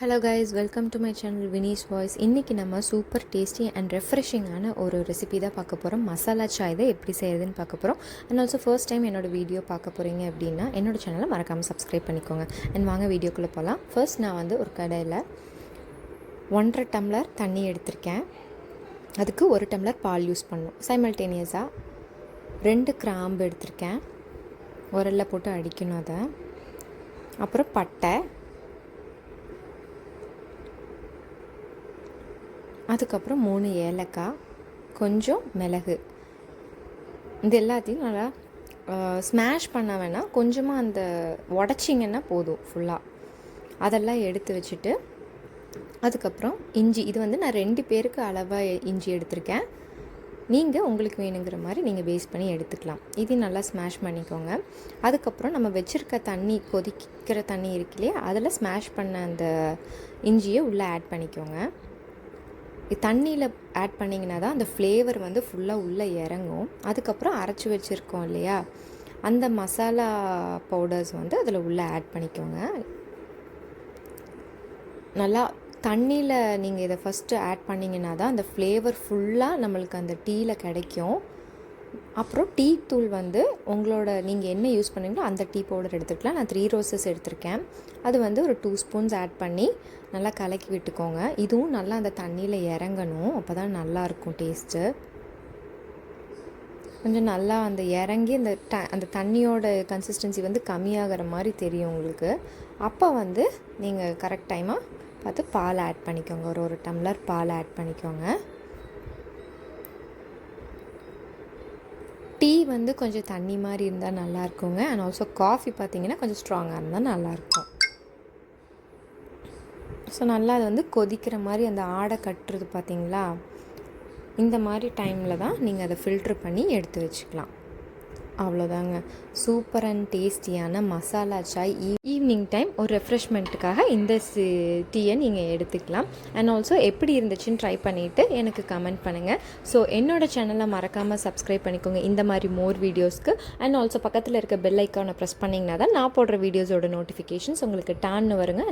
Hello guys, welcome to my channel Vinee's voice. இன்றைக்கி நம்ம super tasty and ரெஃப்ரெஷிங்கான ஒரு recipe தான் பார்க்க போகிறோம். மசாலா சாய் தான் எப்படி செய்கிறதுன்னு பார்க்க போகிறோம். அண்ட் ஆல்சோ ஃபர்ஸ்ட் டைம் என்னோடய வீடியோ பார்க்க போகிறீங்க அப்படின்னா என்னோடய சேனலை மறக்காமல் சப்ஸ்கிரைப் பண்ணிக்கோங்க. அண்ட் வாங்க வீடியோக்குள்ளே போகலாம். ஃபர்ஸ்ட் நான் ஒரு கடையில் 1.5 டம்ளர் தண்ணி எடுத்திருக்கேன். அதுக்கு 1 டம்ளர் பால் யூஸ் பண்ணணும். சைமல்டேனியஸாக 2 கிராம்பு எடுத்திருக்கேன். உரலில் போட்டு அடிக்கணும் அதை. அப்புறம் பட்டை, அதுக்கப்புறம் 3 ஏலக்காய், கொஞ்சம் மிளகு. இது எல்லாத்தையும் நல்லா ஸ்மாஷ் பண்ண வேணாம், கொஞ்சமாக அந்த உடச்சிங்கன்னா போதும் ஃபுல்லாக. அதெல்லாம் எடுத்து வச்சுட்டு அதுக்கப்புறம் இஞ்சி. இது நான் 2 பேருக்கு அளவாக இஞ்சி எடுத்திருக்கேன். நீங்கள் உங்களுக்கு வேணுங்கிற மாதிரி நீங்கள் பேஸ் பண்ணி எடுத்துக்கலாம். இதையும் நல்லா ஸ்மாஷ் பண்ணிக்கோங்க. அதுக்கப்புறம் நம்ம வச்சுருக்க தண்ணி, கொதிக்கிற தண்ணி இருக்கு இல்லையா, அதில் ஸ்மாஷ் பண்ண அந்த இஞ்சியை உள்ளே ஆட் பண்ணிக்கோங்க. தண்ணியில் ஆட் பண்ணிங்கன்னா தான் அந்த ஃப்ளேவர் ஃபுல்லாக உள்ளே இறங்கும். அதுக்கப்புறம் அரைச்சி வச்சுருக்கோம் இல்லையா, அந்த மசாலா பவுடர்ஸ் அதில் உள்ளே ஆட் பண்ணிக்கோங்க. நல்லா தண்ணியில் நீங்கள் இதை ஃபஸ்ட்டு ஆட் பண்ணிங்கன்னா தான் அந்த ஃப்ளேவர் ஃபுல்லாக நம்மளுக்கு அந்த டீயில் கிடைக்கும். அப்புறம் டீ தூள் உங்களோட நீங்கள் என்ன யூஸ் பண்ணீங்களோ அந்த டீ பவுடர் எடுத்துக்கலாம். நான் 3 ரோசஸ் எடுத்திருக்கேன். அது ஒரு 2 ஸ்பூன்ஸ் ஆட் பண்ணி நல்லா கலக்கி விட்டுக்கோங்க. இதுவும் நல்லா அந்த தண்ணியில் இறங்கணும், அப்போ தான் நல்லாயிருக்கும் டேஸ்ட்டு. கொஞ்சம் நல்லா அந்த இறங்கி அந்த தண்ணியோட கன்சிஸ்டன்சி கம்மியாகிற மாதிரி தெரியும் உங்களுக்கு. அப்போ நீங்கள் கரெக்ட் டைமாக பார்த்து பால் ஆட் பண்ணிக்கோங்க. ஒரு டம்ளர் பால் ஆட் பண்ணிக்கோங்க. டீ கொஞ்சம் தண்ணி மாதிரி இருந்தால் நல்லாயிருக்குங்க. அண்ட் ஆல்சோ காஃபி பார்த்திங்கன்னா கொஞ்சம் ஸ்ட்ராங்காக இருந்தால் நல்லாயிருக்கும். ஸோ நல்லா அது கொதிக்கிற மாதிரி அந்த ஆடை கட்டுறது பார்த்திங்களா, இந்த மாதிரி டைமில் தான் நீங்கள் அதை ஃபில்ட்ரு பண்ணி எடுத்து வச்சுக்கலாம். அவ்வளோதாங்க, சூப்பர் அண்ட் டேஸ்டியான மசாலா சாய். ஈவினிங் டைம் ஒரு ரெஃப்ரெஷ்மெண்ட்டுக்காக இந்த டீயை நீங்கள் எடுத்துக்கலாம். அண்ட் ஆல்சோ எப்படி இருந்துச்சுன்னு ட்ரை பண்ணிவிட்டு எனக்கு கமெண்ட் பண்ணுங்கள். ஸோ என்னோடய சேனலை மறக்காமல் சப்ஸ்கிரைப் பண்ணிக்கோங்க இந்த மாதிரி மோர் வீடியோஸ்க்கு. அண்ட் ஆல்சோ பக்கத்தில் இருக்க பெல் ஐக்கானை ப்ரெஸ் பண்ணிங்கன்னா தான் நான் போடுற வீடியோஸோட நோட்டிஃபிகேஷன்ஸ் உங்களுக்கு டான்னு வருங்க.